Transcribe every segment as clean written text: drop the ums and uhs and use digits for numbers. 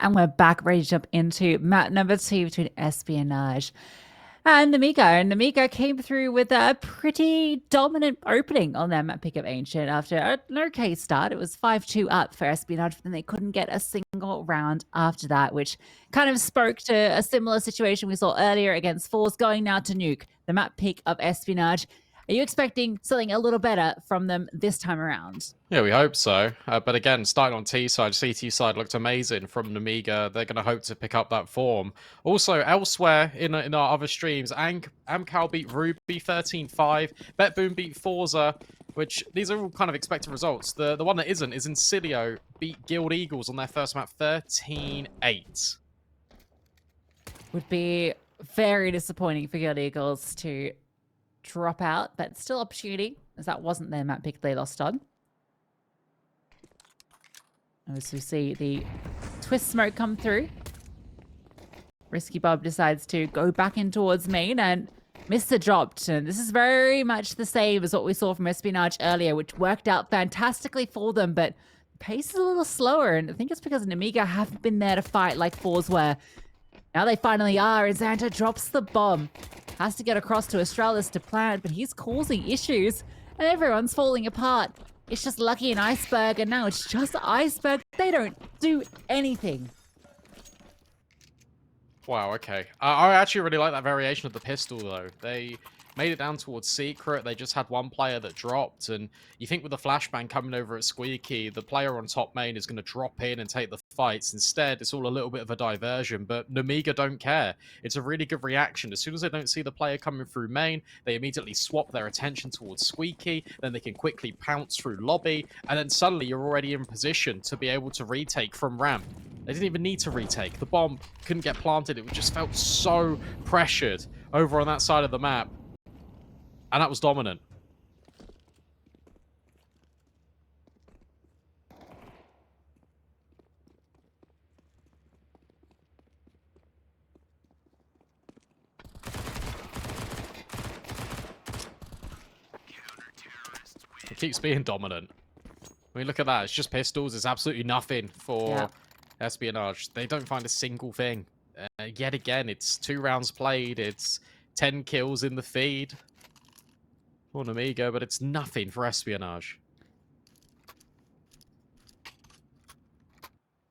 And we're back ready to jump into map number 2 between Espionage and Nemiga. And Nemiga came through with a pretty dominant opening on their map pick of Ancient after an okay start. It was 5-2 up for Espionage, but then they couldn't get a single round after that, which kind of spoke to a similar situation we saw earlier against Force, going now to Nuke, the map pick of Espionage. Are you expecting something a little better from them this time around? Yeah, we hope so. But again, starting on T side, CT side looked amazing from Nemiga. They're going to hope to pick up that form. Also, elsewhere in our other streams, Amcal beat Ruby 13-5. Betboom beat Forza, which these are all kind of expected results. The one that isn't is Incilio beat Guild Eagles on their first map 13-8. Would be very disappointing for Guild Eagles to drop out, but still opportunity, as that wasn't their map pick they lost on. As we see the twist smoke come through, Risky Bob decides to go back in towards main and Mr. dropped. And this is very much the same as what we saw from Espionage earlier, which worked out fantastically for them, but the pace is a little slower, and I think it's because Nemiga haven't been there to fight like Fours were. Now they finally are, and Xanta drops the bomb. Has to get across to Australis to plant, but he's causing issues, and everyone's falling apart. It's just Lucky and Iceberg, and now it's just Iceberg. They don't do anything. Wow, okay. I actually really like that variation of the pistol, though. They made it down towards Secret. They just had one player that dropped, and you think with the flashbang coming over at Squeaky, the player on top main is going to drop in and take the fights. Instead, it's all a little bit of a diversion, but Nemiga don't care. It's a really good reaction. As soon as they don't see the player coming through main, they immediately swap their attention towards Squeaky, then they can quickly pounce through lobby, and then suddenly you're already in position to be able to retake from ramp. They didn't even need to retake. The bomb couldn't get planted. It just felt so pressured over on that side of the map. And that was dominant. It keeps being dominant. I mean, look at that. It's just pistols. It's absolutely nothing for Espionage. They don't find a single thing. Yet again, it's 2 rounds played. It's 10 kills in the feed for Nemiga, but it's nothing for Espionage.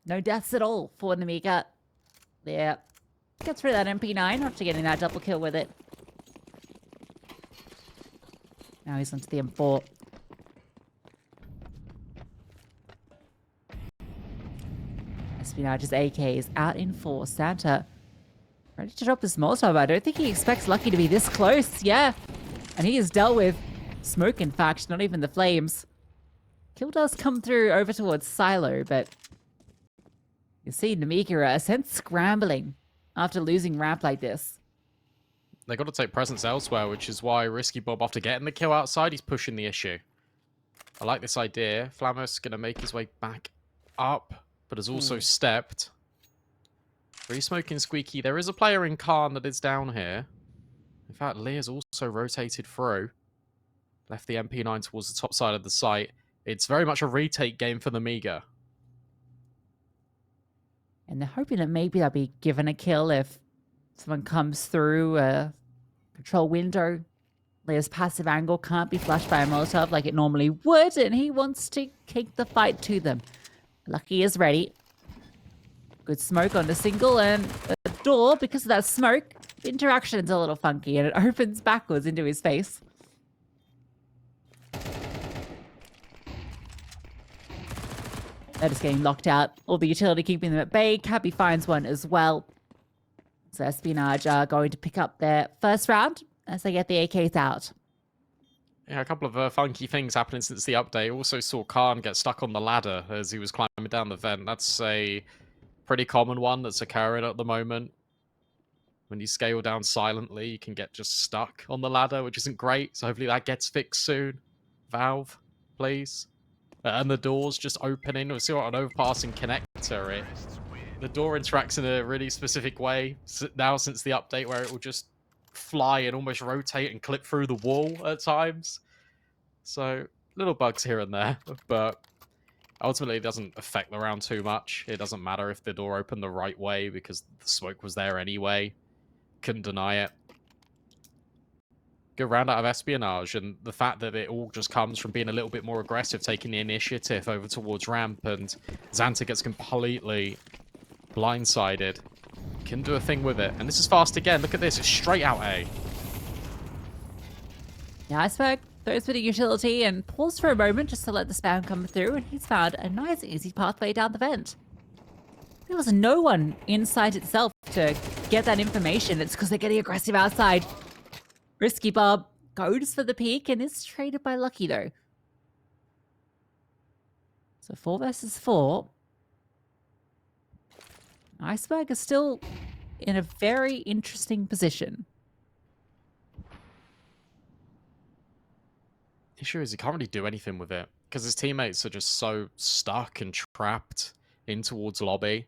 No deaths at all for Nemiga. Yeah. Gets rid of that MP9 after getting that double kill with it. Now he's onto the M4. Espionage's AK is out in force. Xanta ready to drop this Molotov. I don't think he expects Lucky to be this close. Yeah. And he has dealt with smoke, in fact, not even the flames. Kill does come through over towards Silo, but you see Nemiga sent scrambling after losing ramp like this. They got to take presence elsewhere, which is why Risky Bob, after getting the kill outside, he's pushing the issue. I like this idea. Flamus going to make his way back up, but has also stepped. Re-smoking Squeaky. There is a player in Khan that is down here. In fact, Lee has also rotated through. Left the MP9 towards the top side of the site. It's very much a retake game for Nemiga. And they're hoping that maybe they'll be given a kill if someone comes through a control window. Leah's passive angle can't be flashed by a Molotov like it normally would, and he wants to kick the fight to them. Lucky is ready. Good smoke on the single, and the door, because of that smoke, the interaction's a little funky, and it opens backwards into his face. They're just getting locked out. All the utility keeping them at bay. Cabby finds one as well. So Espionage are going to pick up their first round as they get the AKs out. Yeah, a couple of funky things happening since the update. Also saw Khan get stuck on the ladder as he was climbing down the vent. That's a pretty common one that's occurring at the moment. When you scale down silently, you can get just stuck on the ladder, which isn't great. So hopefully that gets fixed soon. Valve, please. And the door's just opening. We'll see what an overpassing connector. The door interacts in a really specific way now since the update, where it will just fly and almost rotate and clip through the wall at times. So little bugs here and there, but Ultimately, it doesn't affect the round too much. It doesn't matter if the door opened the right way because the smoke was there anyway. Couldn't deny it. Good round out of Espionage, and the fact that it all just comes from being a little bit more aggressive, taking the initiative over towards ramp, and Xanta gets completely blindsided. Can do a thing with it. And this is fast again. Look at this. It's straight out A. Yeah, Iceberg throws a bit of utility and paused for a moment just to let the spam come through, and he's found a nice, easy pathway down the vent. There was no one in sight itself to get that information. It's because they're getting aggressive outside. Risky Bob goes for the peek and is traded by Lucky, though. So 4 versus 4. Iceberg is still in a very interesting position. Issue is he can't really do anything with it because his teammates are just so stuck and trapped in towards lobby.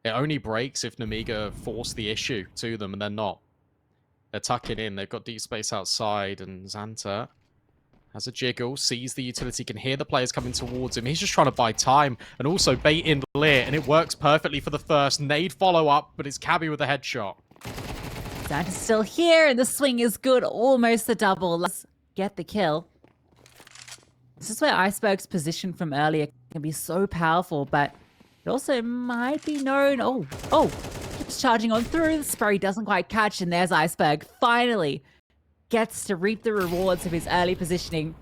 It only breaks if Nemiga force the issue to them, and they're not. They're tucking in. They've got deep space outside, and Xanta has a jiggle, sees the utility, can hear the players coming towards him. He's just trying to buy time and also bait in Lear, and it works perfectly for the first. Nade follow-up, but it's Cabby with a headshot. Xanta's still here, and the swing is good. Almost the double. Let's get the kill. This is where Iceberg's position from earlier can be so powerful, but it also might be known. Oh, keeps charging on through. The spray doesn't quite catch, and there's Iceberg. Finally gets to reap the rewards of his early positioning.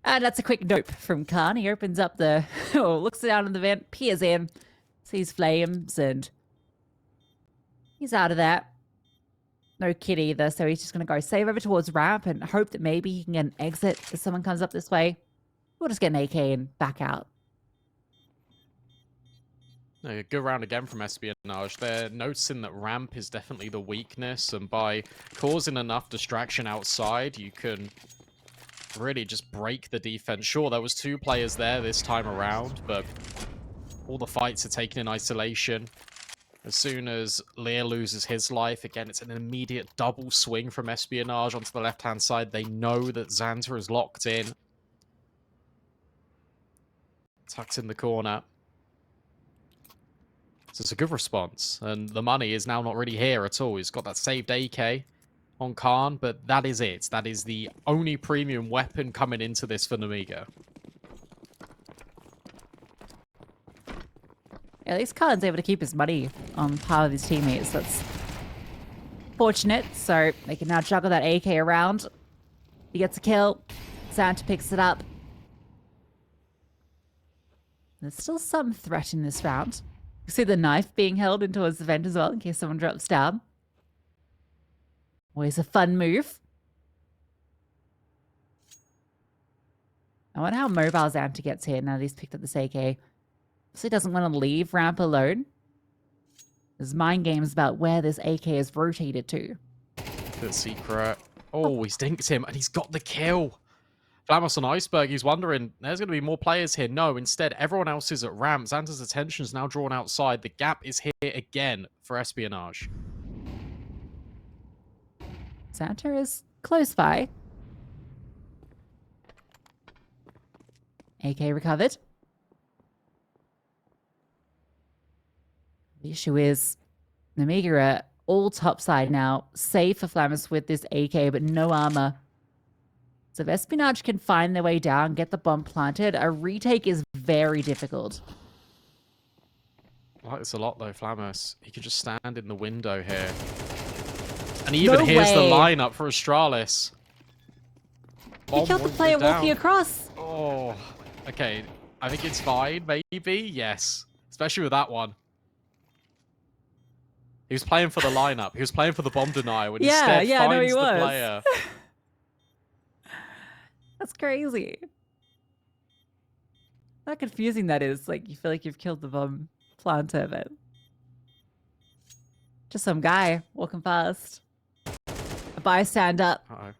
And that's a quick nope from Khan. He opens up the, looks down in the vent, peers in, sees flames, and he's out of that. No kit either, so he's just going to go save over towards ramp and hope that maybe he can get an exit if someone comes up this way. We'll just get an AK and back out. A good round again from Espionage. They're noticing that ramp is definitely the weakness, and by causing enough distraction outside, you can really just break the defense. Sure, there was 2 players there this time around, but all the fights are taken in isolation. As soon as Lear loses his life, again, it's an immediate double swing from Espionage onto the left-hand side. They know that Xanta is locked in. Tucked in the corner. So it's a good response. And the money is now not really here at all. He's got that saved AK on Khan, but that is it. That is the only premium weapon coming into this for Nemiga. At least Khan's able to keep his money on par with his teammates. That's fortunate. So they can now juggle that AK around. He gets a kill. Xanta picks it up. There's still some threat in this round. You see the knife being held in towards the vent as well in case someone drops down. Always a fun move. I wonder how mobile Xanta gets here now that he's picked up this AK. So he doesn't want to leave ramp alone. There's mind games about where this AK is rotated to. Good secret. Oh, he's dinked him, and he's got the kill. Flamos on Iceberg, he's wondering, there's going to be more players here. No, instead, everyone else is at ramp. Xanta's attention is now drawn outside. The gap is here again for Espionage. Xanta is close by. AK recovered. The issue is Nemiga are all topside now, save for Flamus with this AK, but no armor. So if Espionage can find their way down, get the bomb planted, a retake is very difficult. I like this a lot, though, Flamus. He can just stand in the window here. And he even hears the lineup for Astralis. He killed the player walking across. Oh, okay. I think it's fine, maybe? Yes. Especially with that one. He was playing for the lineup. He was playing for the bomb denier when instead finds the player. That's crazy. How confusing that is. Like, you feel like you've killed the bomb planter, but just some guy walking past. A bystander. Uh-oh.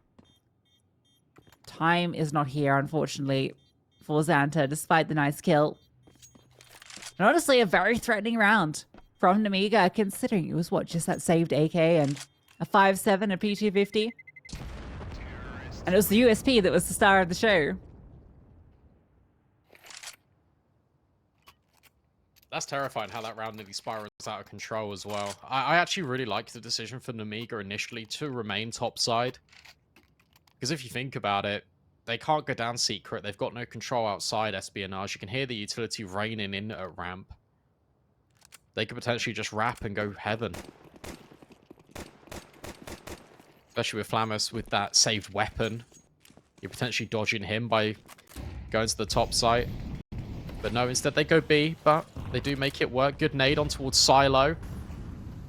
Time is not here, unfortunately, for Xanta, despite the nice kill. And honestly, a very threatening round from Nemiga, considering it was, what, just that saved AK and a 5.7, a P250? And it was the USP that was the star of the show. That's terrifying how that round nearly spirals out of control as well. I actually really liked the decision for Nemiga initially to remain topside. Because if you think about it, they can't go down secret. They've got no control outside Espionage. You can hear the utility raining in at ramp. They could potentially just wrap and go heaven. Especially with Flammus with that saved weapon. You're potentially dodging him by going to the top site. But no, instead they go B, but they do make it work. Good nade on towards Silo.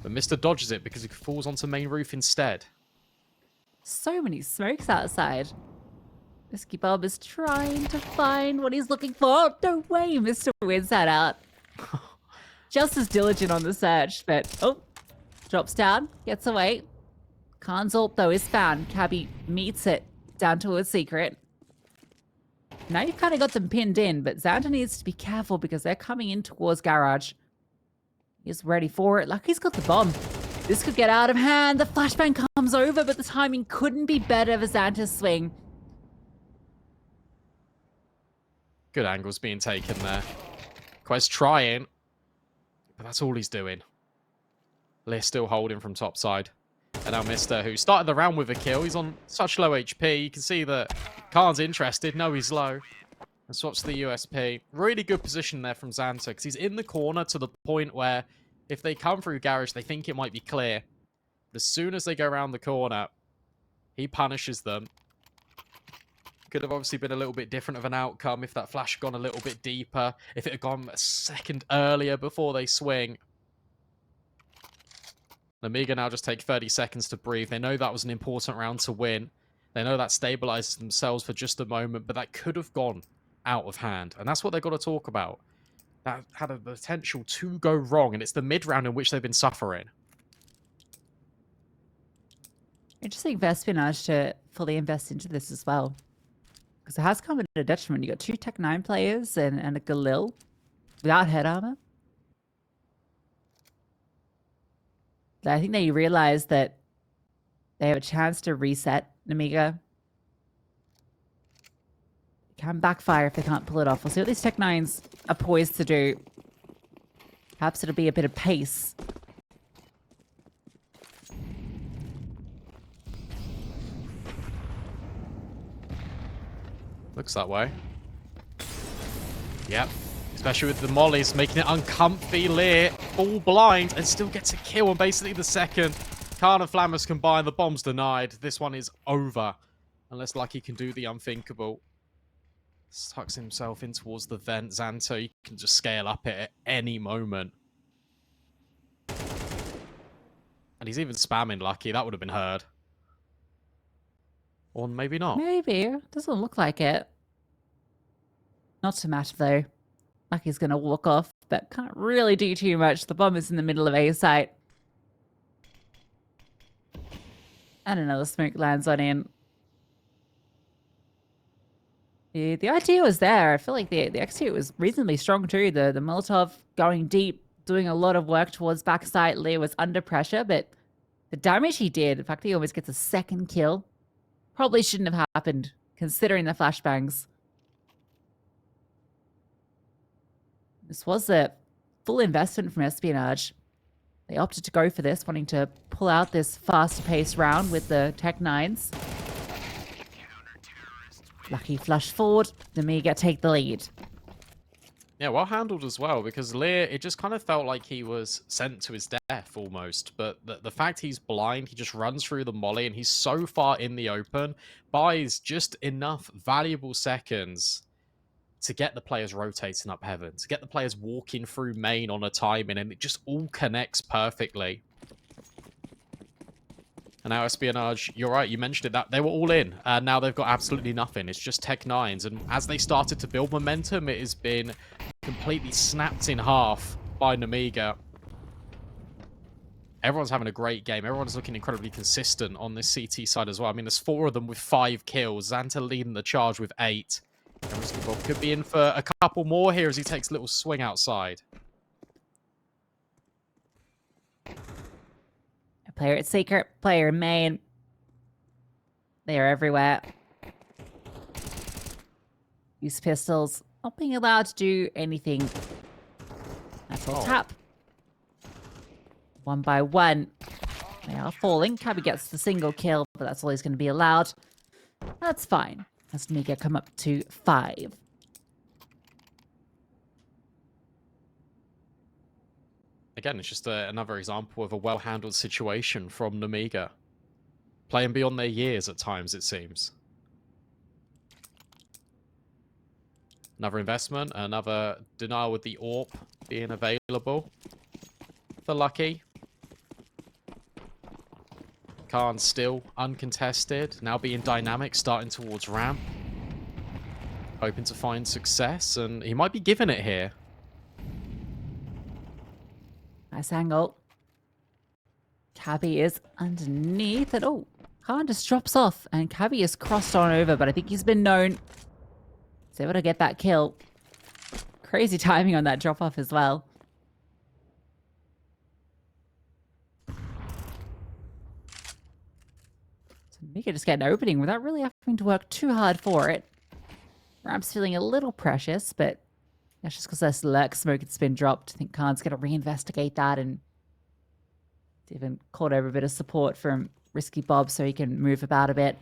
But Mr. dodges it because he falls onto main roof instead. So many smokes outside. Risky Bob is trying to find what he's looking for. Oh, no way, Mr. wins that out. Just as diligent on the search, but oh, drops down, gets away. Khan's ult, though, is found. Cabby meets it down towards secret. Now you've kind of got them pinned in, but Xanta needs to be careful because they're coming in towards garage. He's ready for it. Lucky's got the bomb. This could get out of hand. The flashbang comes over, but the timing couldn't be better for Xanta's swing. Good angles being taken there. Quest trying, but that's all he's doing. Lear still holding from top side. And now Mr. who started the round with a kill. He's on such low HP. You can see that Khan's interested. No, he's low. And swaps to the USP. Really good position there from Xanta because he's in the corner to the point where if they come through garage, they think it might be clear. But as soon as they go around the corner, he punishes them. Could have obviously been a little bit different of an outcome if that flash had gone a little bit deeper. If it had gone a second earlier before they swing. Nemiga now just take 30 seconds to breathe. They know that was an important round to win. They know that stabilizes themselves for just a moment, but that could have gone out of hand. And that's what they've got to talk about. That had a potential to go wrong, and it's the mid-round in which they've been suffering. Interesting for Espionage to fully invest into this as well. Because it has come at a detriment. You got 2 Tech 9 players and a Galil without head armor. I think they realize that they have a chance to reset Nemiga. It can backfire if they can't pull it off. We'll see what these Tech 9s are poised to do. Perhaps it'll be a bit of pace. Looks that way. Yep. Especially with the mollies, making it uncomfy. Lear, all blind, and still gets a kill on basically the second. Khan and Flammus combined, the bomb's denied. This one is over. Unless Lucky can do the unthinkable. Tucks himself in towards the vent. Xanta, you can just scale up it at any moment. And he's even spamming Lucky. That would have been heard. Or maybe not. Maybe. Doesn't look like it. Not to matter, though. Lucky's going to walk off, but can't really do too much. The bomb is in the middle of A site. And another smoke lands on him. The idea was there. I feel like the execute was reasonably strong too. The Molotov going deep, doing a lot of work towards backside. Lear was under pressure, but the damage he did, the fact that he almost gets a second kill, probably shouldn't have happened, considering the flashbangs. This was a full investment from Espionage. They opted to go for this, wanting to pull out this faster-paced round with the Tech 9s. Lucky flush forward. Nemiga take the lead. Yeah, well handled as well, because Lear, it just kind of felt like he was sent to his death almost. But the fact he's blind, he just runs through the molly, and he's so far in the open, buys just enough valuable seconds to get the players rotating up heaven, to get the players walking through main on a timing, and it just all connects perfectly. And now Espionage, you're right, you mentioned it, that they were all in, and now they've got absolutely nothing. It's just Tech 9s, and as they started to build momentum, it has been completely snapped in half by Nemiga. Everyone's having a great game. Everyone's looking incredibly consistent on this CT side as well. I mean, there's 4 of them with 5 kills. Xanta leading the charge with 8. And Risky Bob could be in for a couple more here as he takes a little swing outside. A player at secret, player in main. They are everywhere. Use pistols, not being allowed to do anything. That's all tap. One by one. They are falling. Cabby gets the single kill, but that's all he's going to be allowed. That's fine. As Nemiga come up to 5. Again, it's just another example of a well-handled situation from Nemiga. Playing beyond their years at times, it seems. Another investment, another denial with the AWP being available for Lucky. Khan still uncontested, now being dynamic, starting towards ramp. Hoping to find success, and he might be giving it here. Nice angle. Cabby is underneath, and oh, Khan just drops off, and Cabby is crossed on over, but I think he's been known. He's able to get that kill. Crazy timing on that drop off as well. Nemiga just get an opening without really having to work too hard for it. Ramp's feeling a little precious, but that's just because there's lurk smoke that's been dropped. I think Khan's going to reinvestigate that and even called over a bit of support from Risky Bob so he can move about a bit.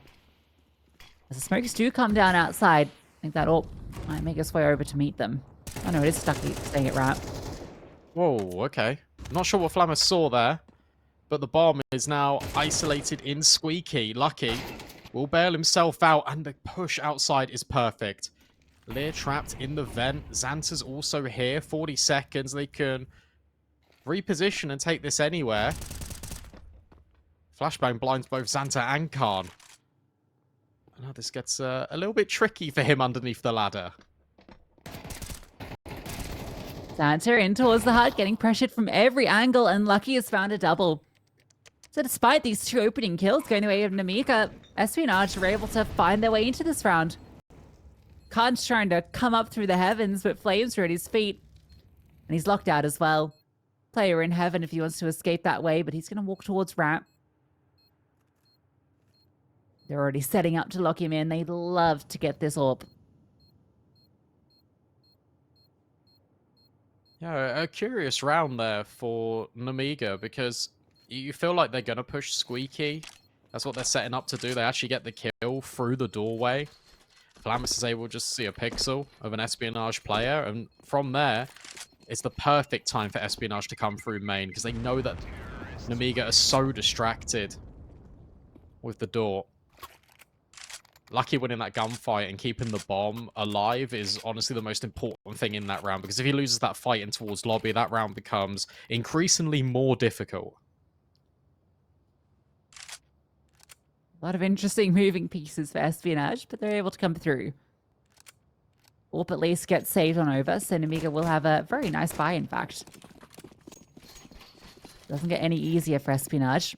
As the smokes do come down outside, I think that all might make its way over to meet them. Oh no, it is Stucky staying at ramp. Whoa, okay. Not sure what Flammer saw there, but the bomb is now isolated in Squeaky. Lucky will bail himself out, and the push outside is perfect. Lear trapped in the vent. Xanta's also here. 40 seconds. They can reposition and take this anywhere. Flashbang blinds both Xanta and Khan. Now this gets a little bit tricky for him underneath the ladder. Xanta in towards the hut, getting pressured from every angle, and Lucky has found a double. So despite these 2 opening kills going the way of Nemiga, Espionage were able to find their way into this round. Khan's trying to come up through the heavens, but Flames are at his feet. And he's locked out as well. Player in heaven if he wants to escape that way, but he's going to walk towards ramp. They're already setting up to lock him in. They'd love to get this AWP. Yeah, a curious round there for Nemiga, because you feel like they're going to push Squeaky. That's what they're setting up to do. They actually get the kill through the doorway. Flamus is able just to see a pixel of an Espionage player, and from there, it's the perfect time for Espionage to come through main, because they know that Nemiga are so distracted with the door. Lucky winning that gunfight and keeping the bomb alive is honestly the most important thing in that round, because if he loses that fight in towards lobby, that round becomes increasingly more difficult. A lot of interesting moving pieces for Espionage, but they're able to come through. AWP at least gets saved on over, so Nemiga will have a very nice buy, in fact. Doesn't get any easier for Espionage.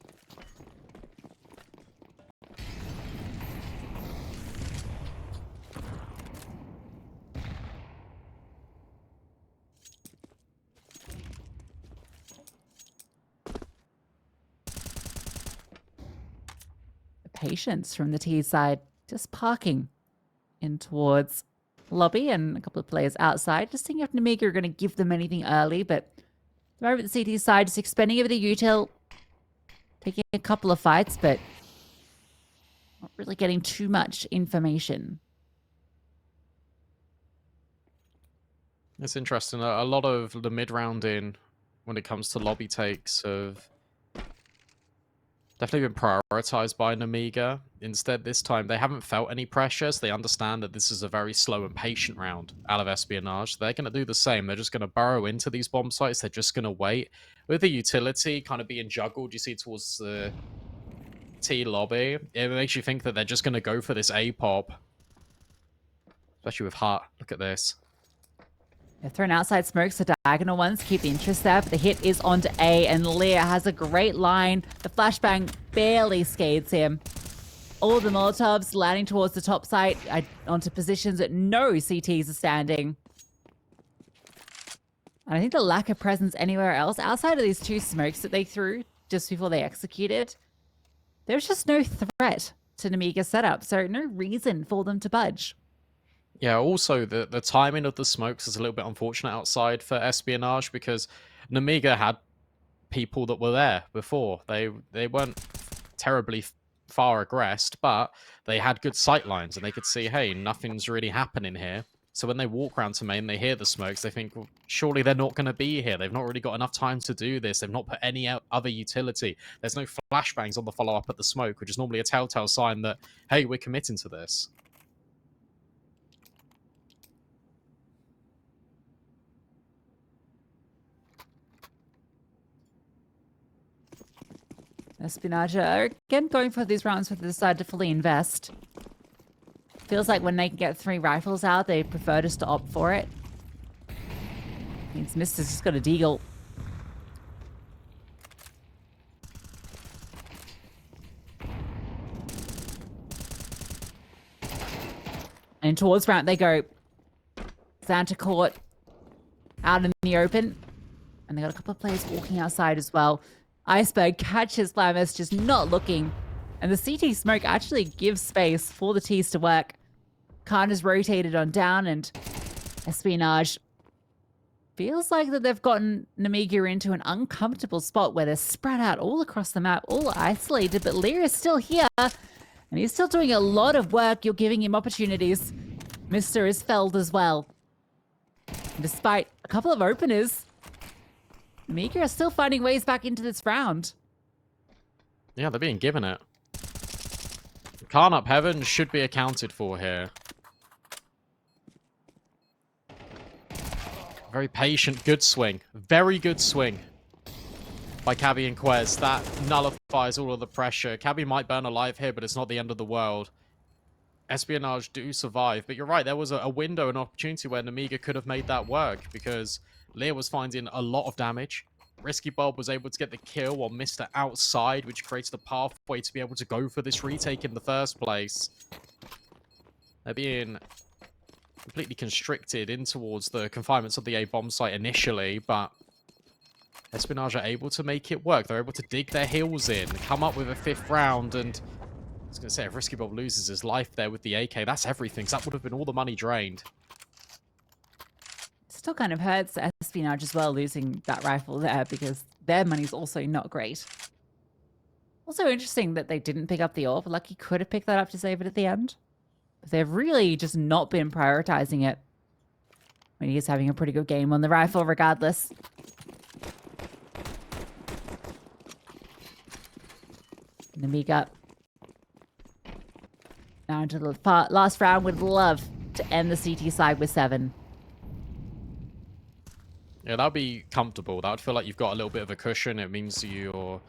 Patience from the T side, just parking in towards lobby, and a couple of players outside, just seeing if Nemiga are going to give them anything early, but at the moment the CT side just expending a bit of util, taking a couple of fights, but not really getting too much information. It's interesting. A lot of the mid-rounding when it comes to lobby takes have definitely been prioritized by Nemiga. Instead, this time, they haven't felt any pressure, so they understand that this is a very slow and patient round out of Espionage. They're going to do the same. They're just going to burrow into these bomb sites. They're just going to wait. With the utility kind of being juggled, you see, towards the T lobby, it makes you think that they're just going to go for this A-pop. Especially with Hut. Look at this. They're thrown outside smokes, the diagonal ones keep the interest there, but the hit is onto A, and Lear has a great line. The flashbang barely scathes him. All the Molotovs landing towards the top site, onto positions that no CTs are standing. And I think the lack of presence anywhere else, outside of these 2 smokes that they threw just before they executed, there's just no threat to Nemiga's setup, so no reason for them to budge. Yeah, also the timing of the smokes is a little bit unfortunate outside for Espionage because Nemiga had people that were there before. They weren't terribly far aggressed, but they had good sight lines and they could see, hey, nothing's really happening here. So when they walk around to main, they hear the smokes, they think, well, surely they're not going to be here. They've not really got enough time to do this. They've not put any other utility. There's no flashbangs on the follow-up at the smoke, which is normally a telltale sign that, hey, we're committing to this. Espionage are again going for these rounds where they decide to fully invest. Feels like when they can get 3 rifles out, they prefer just to opt for it. Means Mister's just got a deagle. And towards ramp they go. Santa caught out in the open. And they got a couple of players walking outside as well. Iceberg catches Flamus just not looking. And the CT smoke actually gives space for the T's to work. Khan is rotated on down and Espionage feels like that they've gotten Nemiga into an uncomfortable spot where they're spread out all across the map, all isolated, but Lear is still here and he's still doing a lot of work. You're giving him opportunities. Mister is felled as well. Despite a couple of openers, Nemiga are still finding ways back into this round. Yeah, they're being given it. Khan up heaven should be accounted for here. Very patient, good swing. Very good swing by Cabby and Quez. That nullifies all of the pressure. Cabby might burn alive here, but it's not the end of the world. Espionage do survive, but you're right, there was a window, an opportunity where Nemiga could have made that work because Lear was finding a lot of damage. Risky Bob was able to get the kill while Mr. outside, which creates the pathway to be able to go for this retake in the first place. They're being completely constricted in towards the confinements of the A bomb site initially, but Espionage are able to make it work. They're able to dig their heels in, come up with a 5th round, and I was going to say, if Risky Bob loses his life there with the AK, that's everything. So that would have been all the money drained. Still kind of hurts Espionage as well, losing that rifle there, because their money's also not great. Also interesting that they didn't pick up the orb. Lucky could have picked that up to save it at the end. But they've really just not been prioritizing it. I mean, he's having a pretty good game on the rifle regardless. Nemiga. Now into the last round. Would love to end the CT side with 7. Yeah, that would be comfortable. That would feel like you've got a little bit of a cushion. It means your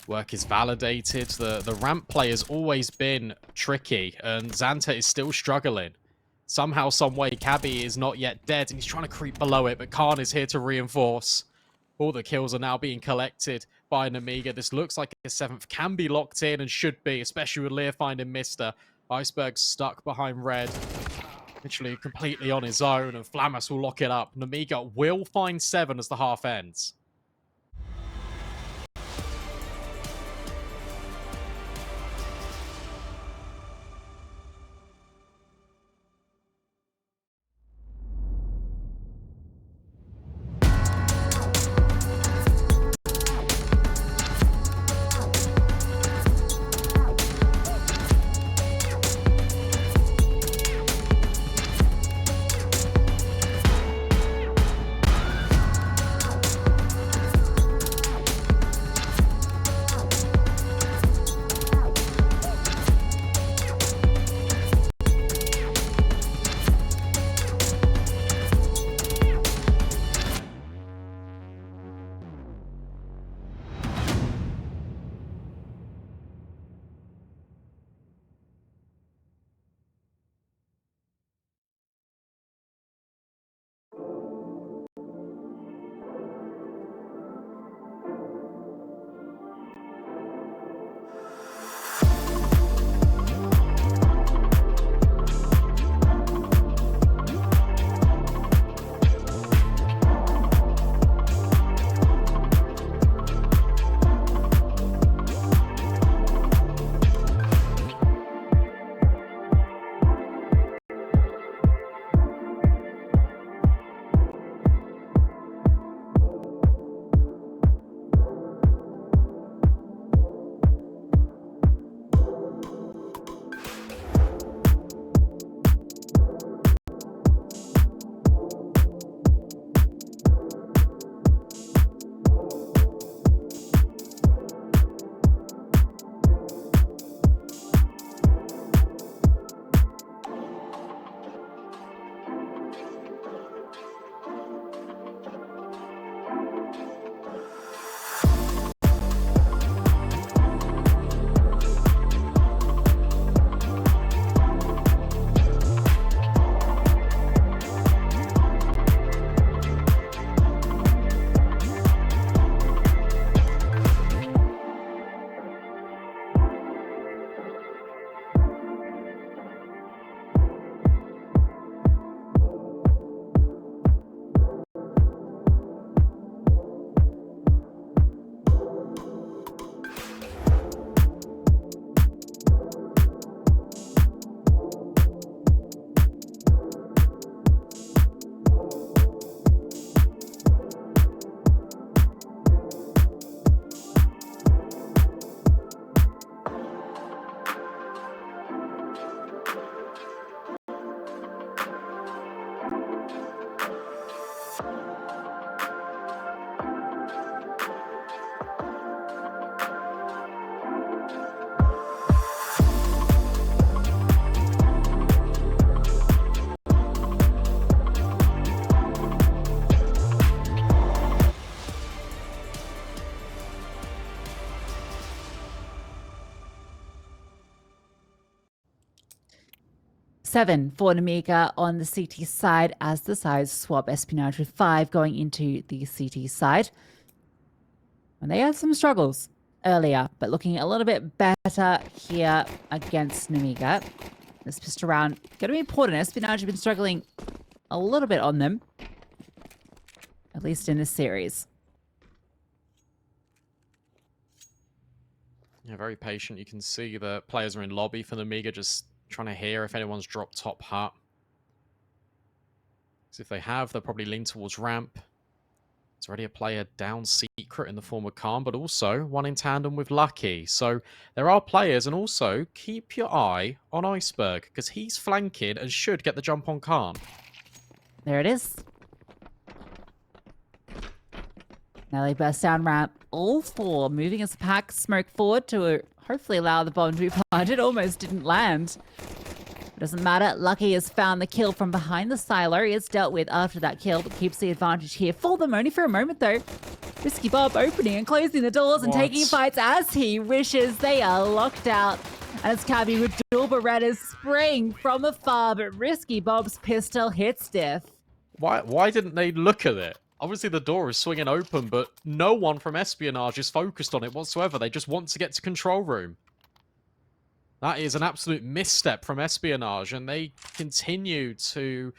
work is validated. The ramp play has always been tricky, and Xanta is still struggling. Somehow, someway, Cabby is not yet dead, and he's trying to creep below it, but Khan is here to reinforce. All the kills are now being collected by Nemiga. This looks like a 7th can be locked in and should be, especially with Lear finding Mister. Iceberg stuck behind red. Literally completely on his own, and Flamus will lock it up. Nemiga will find 7 as the half ends. 7 for Nemiga on the CT side as the sides swap. Espionage with 5 going into the CT side. And they had some struggles earlier, but looking a little bit better here against Nemiga. This pistol round going to be important. Espionage have been struggling a little bit on them, at least in this series. Yeah, very patient. You can see the players are in lobby for Nemiga, just trying to hear if anyone's dropped top hut. Because if they have, they'll probably lean towards ramp. There's already a player down secret in the form of Khan, but also one in tandem with Lucky. So there are players, and also keep your eye on Iceberg, because he's flanking and should get the jump on Khan. There it is. Now they burst down ramp. All 4 moving as a pack, smoke forward to hopefully allow the bomb to be planted. Almost didn't land. Doesn't matter. Lucky has found the kill from behind the silo. He is dealt with after that kill, but keeps the advantage here for them. Only for a moment, though. Risky Bob opening and closing the doors and taking fights as he wishes. They are locked out. As Cabby with dual Berettas spraying from afar, but Risky Bob's pistol hits death. Why didn't they look at it? Obviously, the door is swinging open, but no one from Espionage is focused on it whatsoever. They just want to get to control room. That is an absolute misstep from Espionage, and they continue to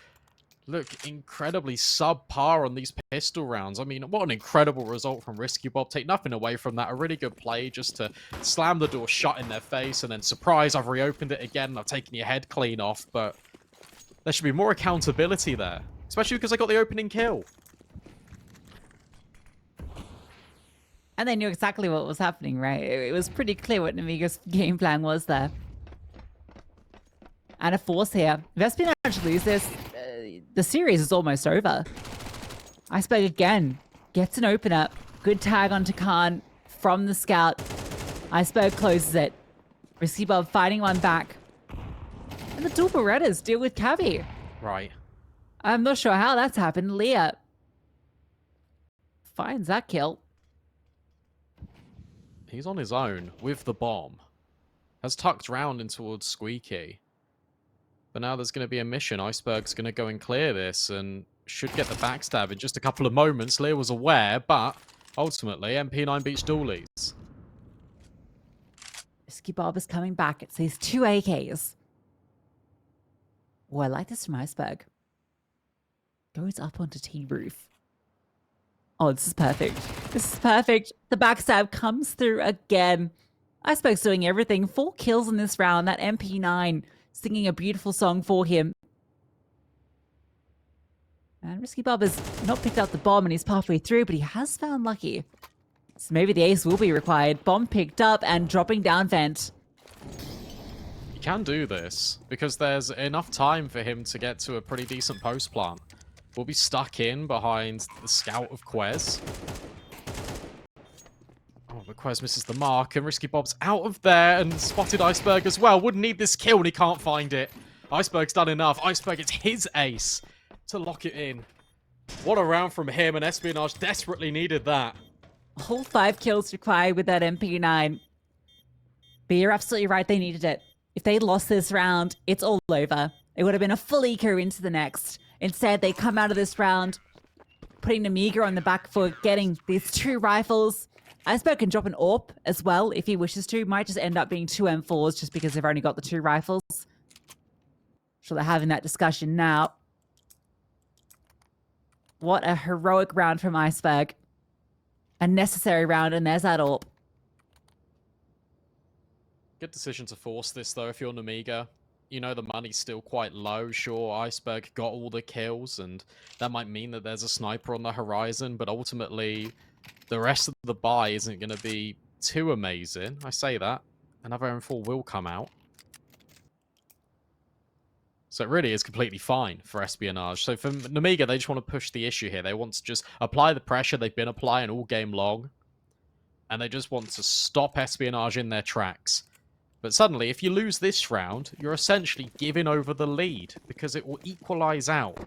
look incredibly subpar on these pistol rounds. I mean, what an incredible result from Risky Bob. Take nothing away from that. A really good play just to slam the door shut in their face, and then, surprise, I've reopened it again, and I've taken your head clean off, but there should be more accountability there, especially because I got the opening kill. And they knew exactly what was happening, right? It was pretty clear what Nemiga's game plan was there. And a force here. If Espionage lose this, the series is almost over. Iceberg again gets an opener. Good tag onto Khan from the scout. Iceberg closes it. Risky Bob fighting one back. And the dual Berettas deal with Cavi. Right. I'm not sure how that's happened. Leah finds that kill. He's on his own with the bomb. Has tucked round in towards Squeaky. But now there's going to be a mission. Iceberg's going to go and clear this and should get the backstab in just a couple of moments. Leah was aware, but ultimately MP9 beats Doolies. Risky Bob is coming back. It says 2 AKs. Oh, I like this from Iceberg. Goes up onto T roof. Oh, this is perfect. This is perfect. The backstab comes through again. Iceberg's doing everything. 4 kills in this round. That MP9 singing a beautiful song for him. And Risky Bob has not picked up the bomb and he's halfway through, but he has found Lucky. So maybe the ace will be required. Bomb picked up and dropping down vent. He can do this because there's enough time for him to get to a pretty decent post plant. We'll be stuck in behind the scout of Quez. Oh, but Quez misses the mark, and Risky Bob's out of there and spotted Iceberg as well. Wouldn't need this kill, and he can't find it. Iceberg's done enough. Iceberg, it's his ace to lock it in. What a round from him, and Espionage desperately needed that. A whole 5 kills required with that MP9. But you're absolutely right, they needed it. If they lost this round, it's all over. It would have been a full eco into the next. Instead, they come out of this round, putting Nemiga on the back for getting these 2 rifles. Iceberg can drop an AWP as well if he wishes to. Might just end up being 2 M4s just because they've only got the 2 rifles. So they're having that discussion now. What a heroic round from Iceberg. A necessary round, and there's that AWP. Good decision to force this, though, if you're Nemiga. You know the money's still quite low. Sure, Iceberg got all the kills, and that might mean that there's a sniper on the horizon, but ultimately, the rest of the buy isn't going to be too amazing. I say that. Another M4 will come out. So it really is completely fine for Espionage. So for Nemiga, they just want to push the issue here. They want to just apply the pressure they've been applying all game long, and they just want to stop Espionage in their tracks. But suddenly, if you lose this round, you're essentially giving over the lead, because it will equalize out.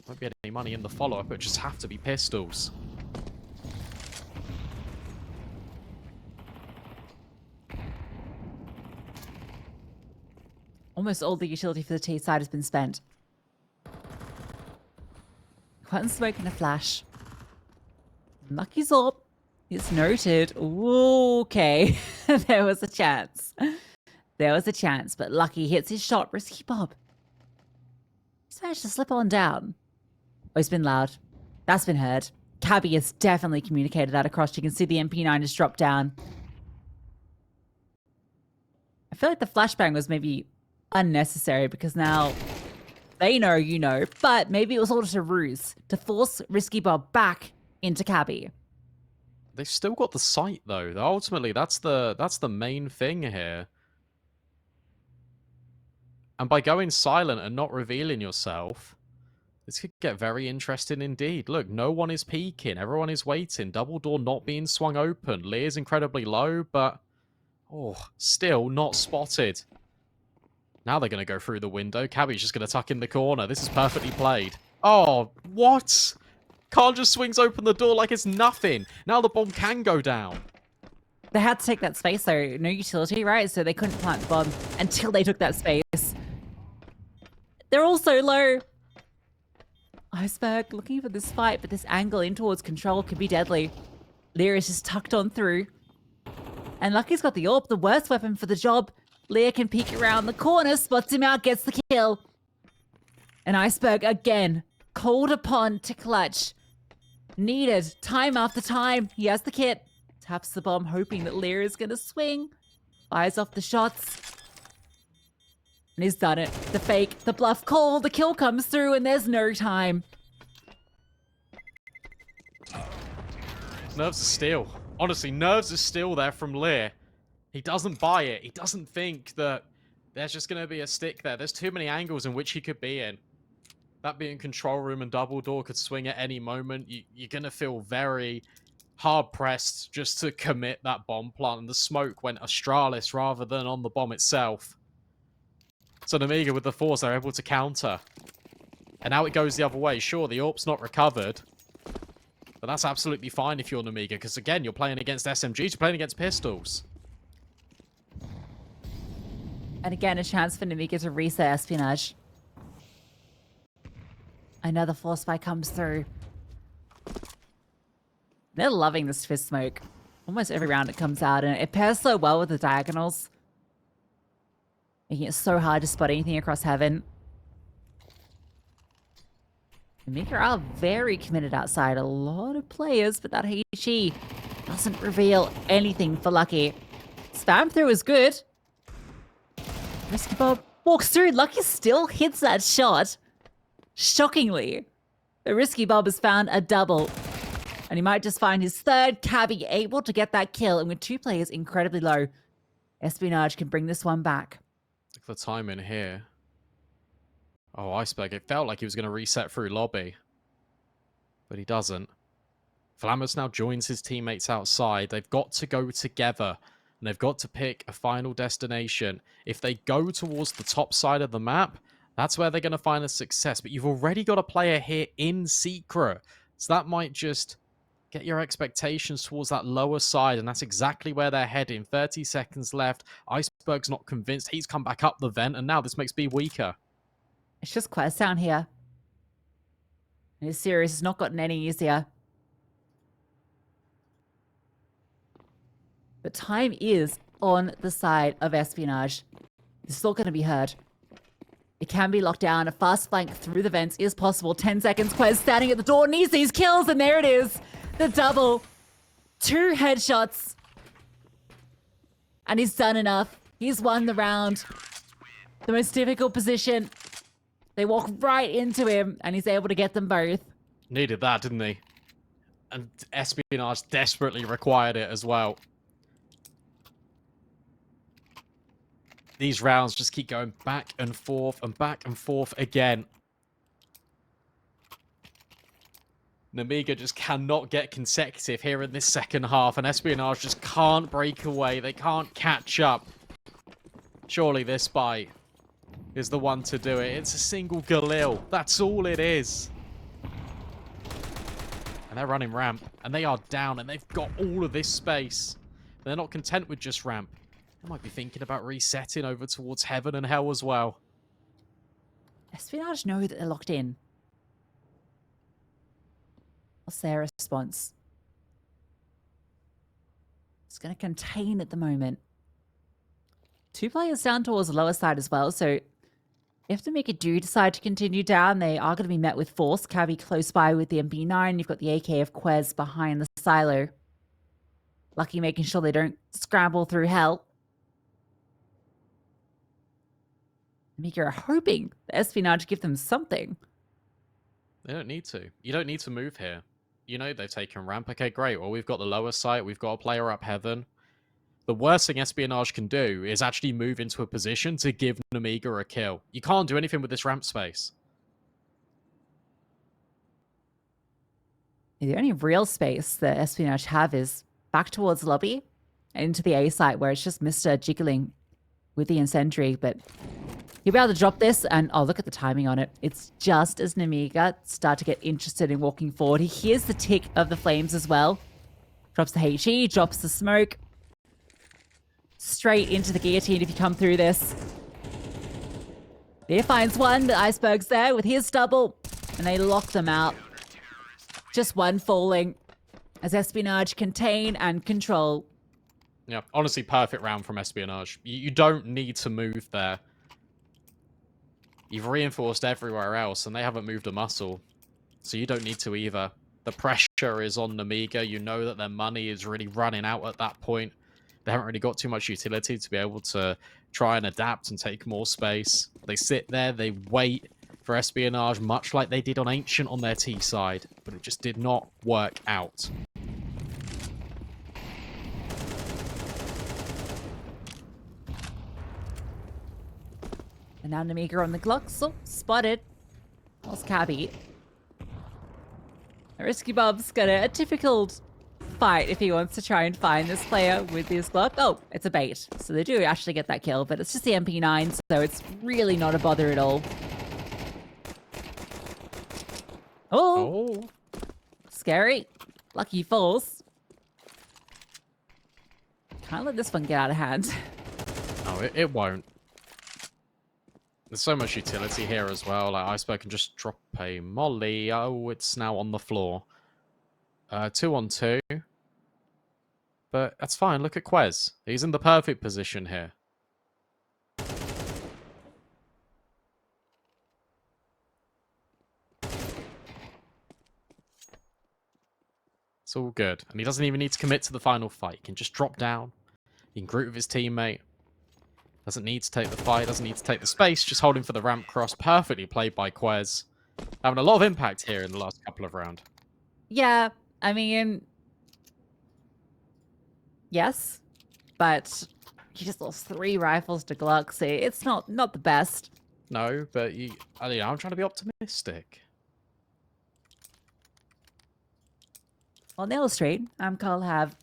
Won't be any money in the follow-up, it just have to be pistols. Almost all the utility for the T side has been spent. One smoke and a flash. Lucky's up. It's noted. Ooh, okay. There was a chance. There was a chance, but Lucky hits his shot. Risky Bob. He's managed to slip on down. Oh, he's been loud. That's been heard. Cabby has definitely communicated that across. You can see the MP9 has dropped down. I feel like the flashbang was maybe unnecessary because now they know you know, but maybe it was all just a ruse to force Risky Bob back into Cabby. They've still got the sight though. Ultimately, that's the main thing here. And by going silent and not revealing yourself, this could get very interesting indeed. Look, no one is peeking. Everyone is waiting. Double door not being swung open. Lear's incredibly low, but still not spotted. Now they're going to go through the window. Cabby's just going to tuck in the corner. This is perfectly played. Oh, what? Khan just swings open the door like it's nothing. Now the bomb can go down. They had to take that space though. No utility, right? So they couldn't plant the bomb until they took that space. They're all so low. Iceberg looking for this fight, but this angle in towards control could be deadly. Lear is just tucked on through. And Lucky's got the AWP, the worst weapon for the job. Lear can peek around the corner, spots him out, gets the kill. And Iceberg again, called upon to clutch. Needed time after time. He has the kit. Taps the bomb, hoping that Lear is going to swing. Fires off the shots. And he's done it. The fake, the bluff call, the kill comes through, and there's no time. Nerves of steel. Honestly, nerves of steel there from Lear. He doesn't buy it. He doesn't think that there's just going to be a stick there. There's too many angles in which he could be in. That being control room and double door could swing at any moment. You're going to feel very hard-pressed just to commit that bomb plant. And the smoke went Astralis rather than on the bomb itself. So Nemiga with the force, they're able to counter. And now it goes the other way. Sure, the AWP's not recovered. But that's absolutely fine if you're Nemiga. Because again, you're playing against SMGs. You're playing against pistols. And again, a chance for Nemiga to reset Espionage. Another force spike comes through. They're loving this twist smoke. Almost every round it comes out, and it pairs so well with the diagonals. Making it so hard to spot anything across heaven. Nemiga are very committed outside. A lot of players, but that HE doesn't reveal anything for Lucky. Spam through is good. Risky Bob walks through. Lucky still hits that shot. Shockingly. The Risky Bob has found a double. And he might just find his third. Cabby able to get that kill. And with two players incredibly low, Espionage can bring this one back. Look at the time in here. Oh, Iceberg. It felt like he was going to reset through lobby. But he doesn't. Flammers now joins his teammates outside. They've got to go together. And they've got to pick a final destination. If they go towards the top side of the map, that's where they're going to find a success. But you've already got a player here in secret. So that might just get your expectations towards that lower side. And that's exactly where they're heading. 30 seconds left. Iceberg's not convinced. He's come back up the vent. And now this makes B weaker. It's just quest down here. And this series has not gotten any easier. But time is on the side of Espionage. This is all going to be heard. It can be locked down. A fast flank through the vents is possible. 10 seconds. Quest standing at the door. Needs these kills. And there it is. The double. 2 headshots. And he's done enough. He's won the round. The most difficult position. They walk right into him. And he's able to get them both. Needed that, didn't he? And Espionage desperately required it as well. These rounds just keep going back and forth again. Nemiga just cannot get consecutive here in this second half, and Espionage just can't break away. They can't catch up. Surely this buy is the one to do it. It's a single Galil. That's all it is. And they're running ramp, and they are down, and they've got all of this space. They're not content with just ramp. I might be thinking about resetting over towards heaven and hell as well. Espionage know that they're locked in. What's their response? It's going to contain at the moment. 2 players down towards the lower side as well, so if the Nemiga do decide to continue down, they are going to be met with force. Cabby close by with the MP9. You've got the AK of Quez behind the silo. Lucky making sure they don't scramble through hell. Nemiga are hoping the Espionage give them something. They don't need to. You don't need to move here. You know, they've taken ramp. Okay, great. Well, we've got the lower site. We've got a player up heaven. The worst thing Espionage can do is actually move into a position to give Nemiga a kill. You can't do anything with this ramp space. The only real space that Espionage have is back towards lobby and into the A site where it's just Mr. jiggling with the incendiary, but he'll be able to drop this and, oh, look at the timing on it. It's just as Nemiga start to get interested in walking forward. He hears the tick of the flames as well. Drops the HE, drops the smoke. Straight into the guillotine if you come through this. There finds one. The iceberg's there with his double. And they lock them out. Just one falling. As Espionage contain and control. Yeah, honestly, perfect round from Espionage. You don't need to move there. You've reinforced everywhere else, and they haven't moved a muscle. So you don't need to either. The pressure is on Nemiga. You know that their money is really running out at that point. They haven't really got too much utility to be able to try and adapt and take more space. They sit there, they wait for Espionage, much like they did on Ancient on their T side, but it just did not work out. And now Nemiga on the Glocks. Oh, spotted. Lost Cabby. Risky Bob's got a difficult fight if he wants to try and find this player with his Glock. Oh, it's a bait. So they do actually get that kill, but it's just the MP9, so it's really not a bother at all. Oh! Scary. Lucky falls. Can't let this one get out of hand. No, it won't. There's so much utility here as well. Like, Iceberg can just drop a molly. Oh, it's now on the floor. 2 on 2. But that's fine. Look at Quez. He's in the perfect position here. It's all good. And he doesn't even need to commit to the final fight. He can just drop down. He can group with his teammate. Doesn't need to take the fight. Doesn't need to take the space. Just holding for the ramp cross. Perfectly played by Quez. Having a lot of impact here in the last couple of rounds. Yeah, I mean... Yes, but he just lost 3 rifles to Glock, so it's not the best. No, but I'm trying to be optimistic. On the illustrate, Amcal have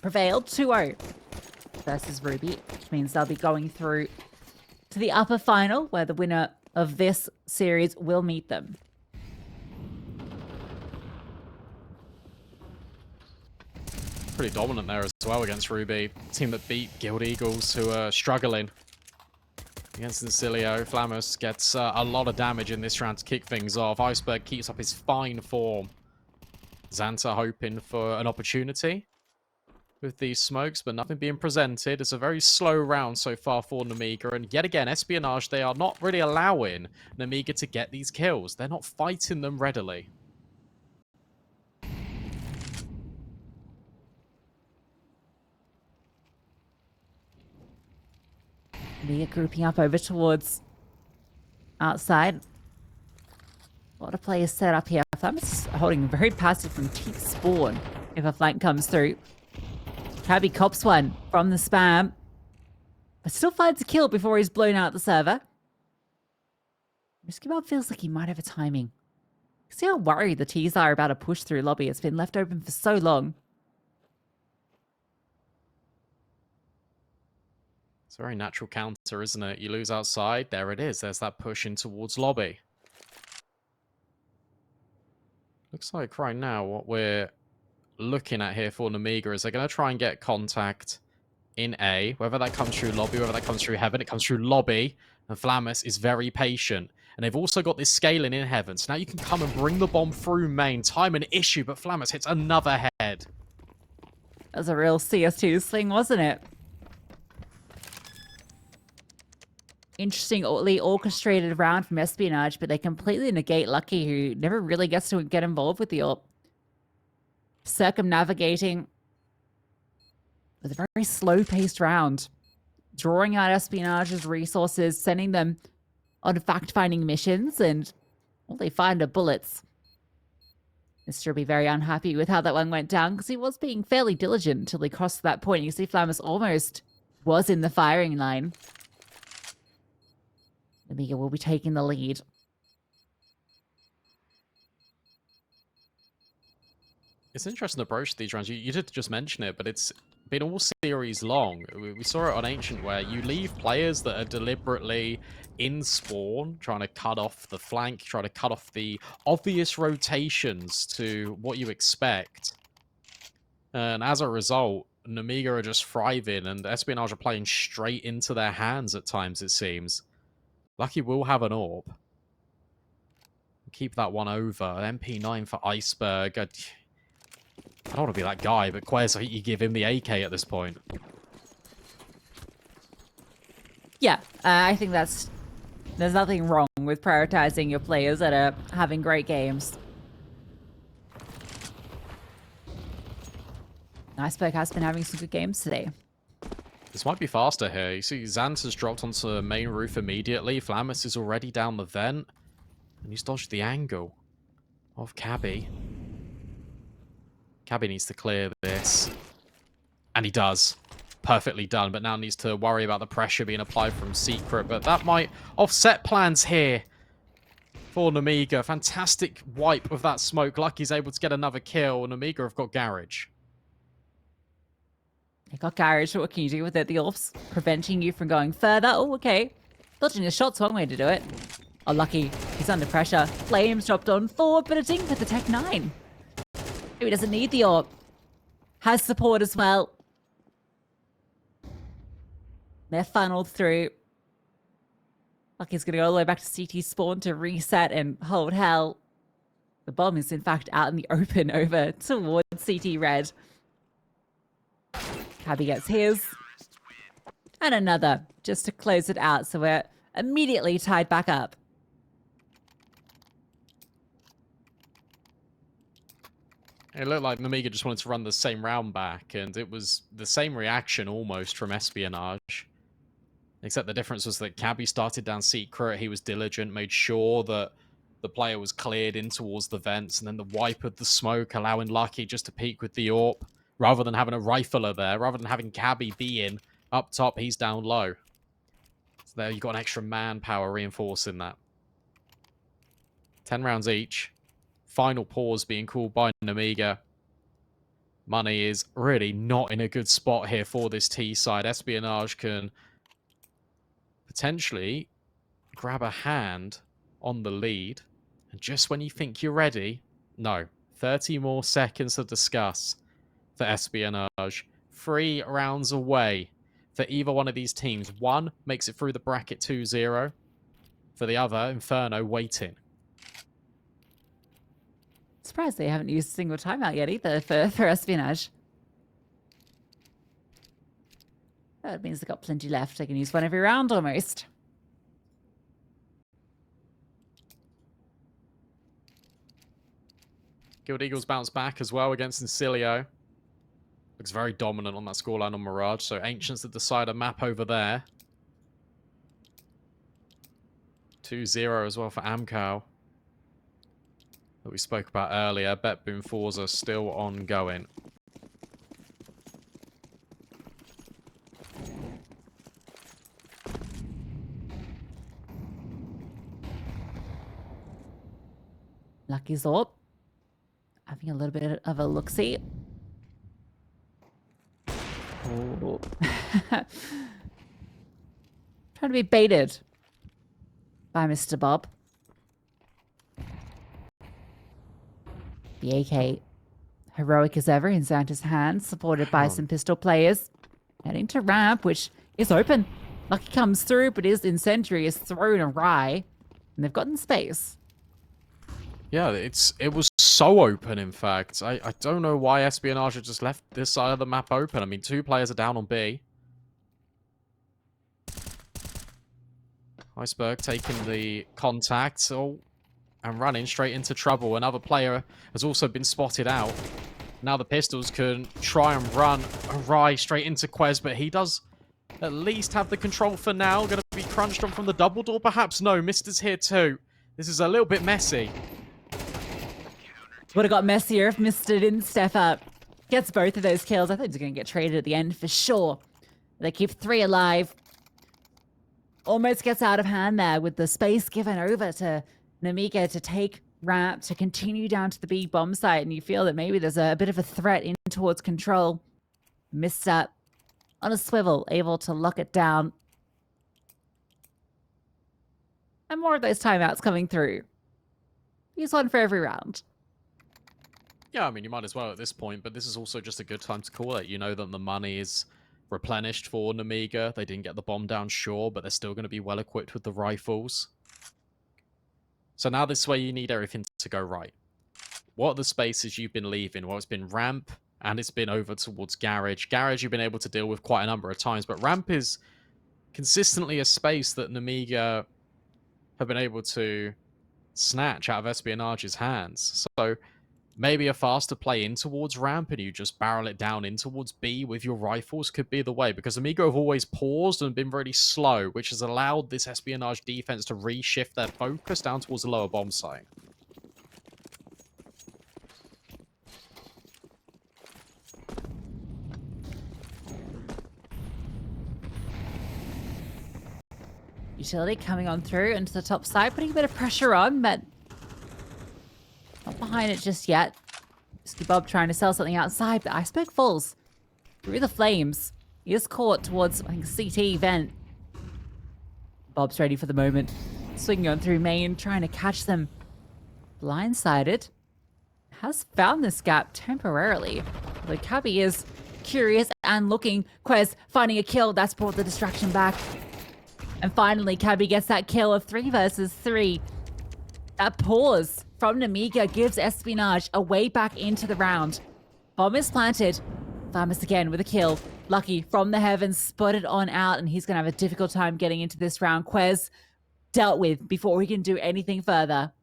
prevailed 2-0 versus Ruby, which means they'll be going through to the upper final, where the winner of this series will meet them. Pretty dominant there as well against Ruby. Team that beat Guild Eagles, who are struggling against Incilio. Flamus gets a lot of damage in this round to kick things off. Iceberg keeps up his fine form. Xanta hoping for an opportunity with these smokes, but nothing being presented. It's a very slow round so far for Nemiga, and yet again, Espionage, they are not really allowing Nemiga to get these kills. They're not fighting them readily. Nemiga grouping up over towards outside. A lot of players set up here. Flamus holding very passive from T-spawn if a flank comes through. Cabby cops one from the spam, but still finds a kill before he's blown out the server. Risky Bob feels like he might have a timing. See how worried the T's are about a push through lobby. It's been left open for so long. It's a very natural counter, isn't it? You lose outside, there it is. There's that push in towards lobby. Looks like right now what we're looking at here for Nemiga is they're going to try and get contact in A, whether that comes through lobby, whether that comes through heaven, it comes through lobby, and Flamus is very patient. And they've also got this scaling in heaven, so now you can come and bring the bomb through main. Time an issue, but Flamus hits another head. That was a real CS2 thing, wasn't it? Interestingly orchestrated round from Espionage, but they completely negate Lucky, who never really gets to get involved with the AWP. Circumnavigating with a very slow-paced round. Drawing out Espionage's resources, sending them on fact-finding missions, and all they find are bullets. Mr. will be very unhappy with how that one went down, because he was being fairly diligent until he crossed that point. You see Flamus almost was in the firing line. Nemiga will be taking the lead. It's an interesting approach to these rounds. You did just mention it, but it's been all series long. We saw it on Ancient, where you leave players that are deliberately in spawn, trying to cut off the flank, trying to cut off the obvious rotations to what you expect. And as a result, Nemiga are just thriving, and Espionage are playing straight into their hands at times, it seems. Lucky will have an AWP. Keep that one over. MP9 for Iceberg. I don't want to be that guy, but Quez, I think you give him the AK at this point. Yeah, I think there's nothing wrong with prioritizing your players that are having great games. Iceberg has been having some good games today. This might be faster here. You see, Zant has dropped onto the main roof immediately. Flamus is already down the vent. And he's dodged the angle of Cabby. Cabby needs to clear this. And he does. Perfectly done, but now needs to worry about the pressure being applied from Secret. But that might offset plans here for Nemiga. Fantastic wipe of that smoke. Lucky's able to get another kill. Nemiga have got Garage. You got Garage, what can you do with it? The AWP's preventing you from going further. Oh, okay. Dodging the shot's one way to do it. Oh, Lucky. He's under pressure. Flames dropped on forward, but a ding for the Tech 9. He doesn't need the AWP. Has support as well. They're funneled through. Lucky's going to go all the way back to CT spawn to reset and hold hell. The bomb is, in fact, out in the open over towards CT red. Cabby gets his. And another, just to close it out, so we're immediately tied back up. It looked like Nemiga just wanted to run the same round back, and it was the same reaction almost from Espionage. Except the difference was that Cabby started down Secret, he was diligent, made sure that the player was cleared in towards the vents, and then the wipe of the smoke, allowing Lucky just to peek with the AWP, rather than having a rifler there, rather than having Cabby be in. Up top, he's down low. So there you've got an extra manpower reinforcing that. 10 rounds each. Final pause being called by Nemiga. Money is really not in a good spot here for this T side. Espionage can potentially grab a hand on the lead. And just when you think you're ready, no. 30 more seconds to discuss for Espionage. 3 rounds away for either one of these teams. One makes it through the bracket 2-0. For the other, Inferno waiting. Surprised they haven't used a single timeout yet either for Espionage. That means they've got plenty left. They can use one every round almost. Guild Eagles bounce back as well against Incilio. Looks very dominant on that scoreline on Mirage. So Ancients to decide a map over there. 2-0 as well for Amcal. That we spoke about earlier. Bet Boom Forza still ongoing. Lucky Zorb. Having a little bit of a look-see. Oh. Trying to be baited by Mr. Bob. The AK, heroic as ever in Xanta's hands, supported by some pistol players. Heading to ramp, which is open. Lucky comes through, but his incendiary is thrown awry. And they've gotten space. Yeah, it was so open, in fact. I don't know why Espionage had just left this side of the map open. I mean, 2 players are down on B. Iceberg taking the contact and running straight into trouble. Another player has also been spotted out. Now the Pistols can try and run awry straight into Quez, but he does at least have the control for now. Going to be crunched on from the double door, perhaps? No, Mister's here too. This is a little bit messy. Would have got messier if Mister didn't step up. Gets both of those kills. I think he's going to get traded at the end for sure. They keep 3 alive. Almost gets out of hand there with the space given over to Nemiga to take ramp, to continue down to the B bomb site, and you feel that maybe there's a bit of a threat in towards control. Mister on a swivel, able to lock it down. And more of those timeouts coming through. Use one for every round. Yeah, I mean, you might as well at this point, but this is also just a good time to call it. You know that the money is replenished for Nemiga. They didn't get the bomb down, sure, but they're still going to be well equipped with the rifles. So now this way you need everything to go right. What are the spaces you've been leaving? Well, it's been ramp, and it's been over towards garage. Garage you've been able to deal with quite a number of times, but ramp is consistently a space that Nemiga have been able to snatch out of Espionage's hands. So maybe a faster play in towards ramp and you just barrel it down in towards B with your rifles could be the way, because Nemiga have always paused and been really slow, which has allowed this Espionage defense to reshift their focus down towards the lower bomb site. Utility coming on through into the top side, putting a bit of pressure on, but not behind it just yet. Risky Bob trying to sell something outside, but Iceberg falls through the flames. He is caught towards, I think, CT vent. Bob's ready for the moment. Swinging on through main, trying to catch them. Blindsided. Has found this gap temporarily. The Cabby is curious and looking. Quez finding a kill. That's brought the distraction back. And finally, Cabby gets that kill of 3 versus 3. That pause from Nemiga gives Espionage a way back into the round. Bomb is planted. Farmers again with a kill. Lucky from the heavens, spotted on out, and he's going to have a difficult time getting into this round. Quez dealt with before he can do anything further.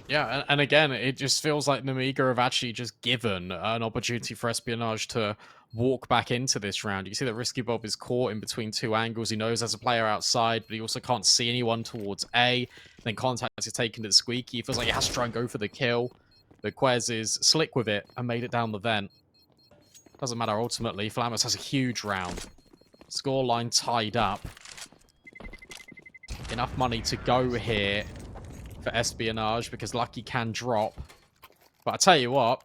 Yeah, and again, it just feels like Nemiga have actually just given an opportunity for Espionage to walk back into this round. You see that Risky Bob is caught in between 2 angles. He knows there's a player outside, but he also can't see anyone towards A. Then contact is taken to the Squeaky. He feels like he has to try and go for the kill. But Quez is slick with it and made it down the vent. Doesn't matter ultimately. Flammers has a huge round. Scoreline tied up. Enough money to go here for Espionage because Lucky can drop. But I tell you what,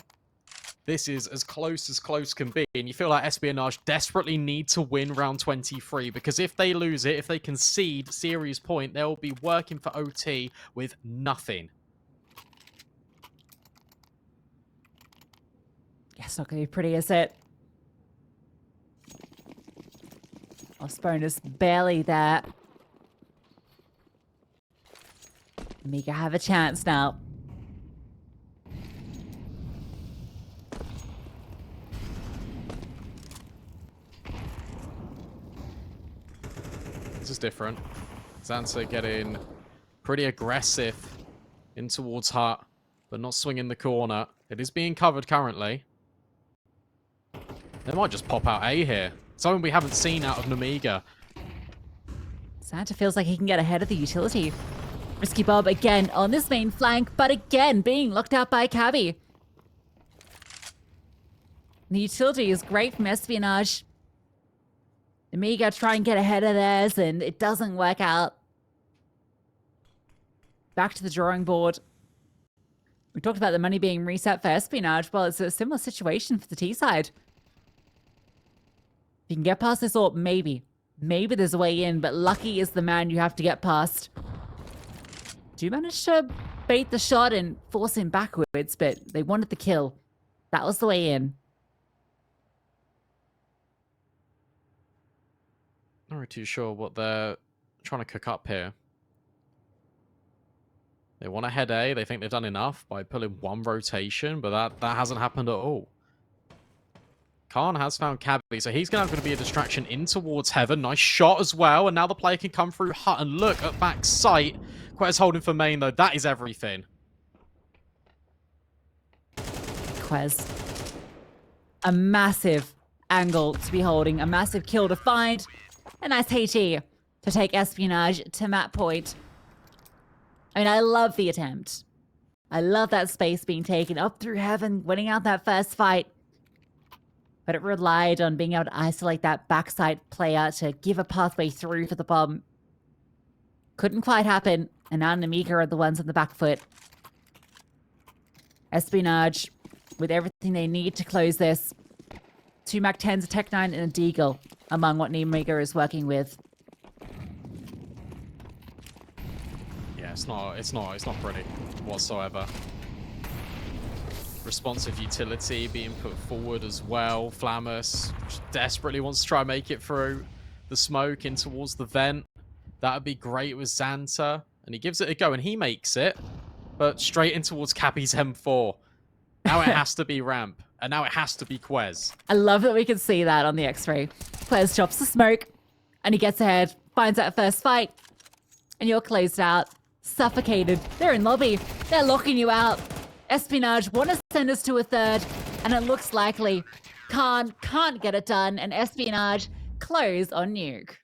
this is as close can be, and you feel like Espionage desperately need to win round 23, because if they lose it, if they concede series point, they'll be working for OT with nothing. Yeah, it's not going to be pretty, is it? Lost bonus barely there. Nemiga have a chance now. This is different. Zanza getting pretty aggressive in towards Hut, but not swinging the corner. It is being covered currently. They might just pop out A here. Something we haven't seen out of Nemiga. Santa feels like he can get ahead of the utility. Risky Bob again on this main flank, but again being locked out by Cabby. The utility is great from Espionage. Nemiga try and get ahead of theirs, and it doesn't work out. Back to the drawing board. We talked about the money being reset for Espionage. Well, it's a similar situation for the T side. If you can get past this AWP, maybe. Maybe there's a way in, but Lucky is the man you have to get past. Do manage to bait the shot and force him backwards, but they wanted the kill. That was the way in. Not really too sure what they're trying to cook up here. They want to head A. They think they've done enough by pulling one rotation, but that hasn't happened at all. Khan has found Cabby, so he's going to be a distraction in towards Heaven. Nice shot as well, and now the player can come through Hut and look at back sight. Quez holding for main, though. That is everything. Quez. A massive angle to be holding, a massive kill to find. A nice HE to take Espionage to map point. I mean, I love the attempt. I love that space being taken up through Heaven, winning out that first fight. But it relied on being able to isolate that backside player to give a pathway through for the bomb. Couldn't quite happen, and now Nemiga are the ones on the back foot. Espionage, with everything they need to close this. 2 MAC-10s, a Tech-9, and a Deagle among what Nemiga is working with. Yeah, it's not pretty whatsoever. Responsive utility being put forward as well. Flammus desperately wants to try and make it through the smoke in towards the vent. That would be great with Xanta. And he gives it a go, and he makes it. But straight in towards Cappy's M4. Now it has to be Ramp. And now it has to be Quez. I love that we can see that on the X-ray. Quez drops the smoke, and he gets ahead, finds that first fight. And you're closed out, suffocated. They're in lobby. They're locking you out. Espionage want to send us to a third, and it looks likely can't get it done, and Espionage close on Nuke.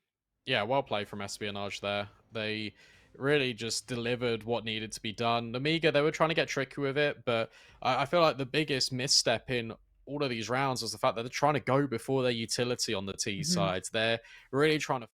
Yeah, well played from Espionage there. They really just delivered what needed to be done. Nemiga, they were trying to get tricky with it, but I feel like the biggest misstep in all of these rounds was the fact that they're trying to go before their utility on the T sides. They're really trying to...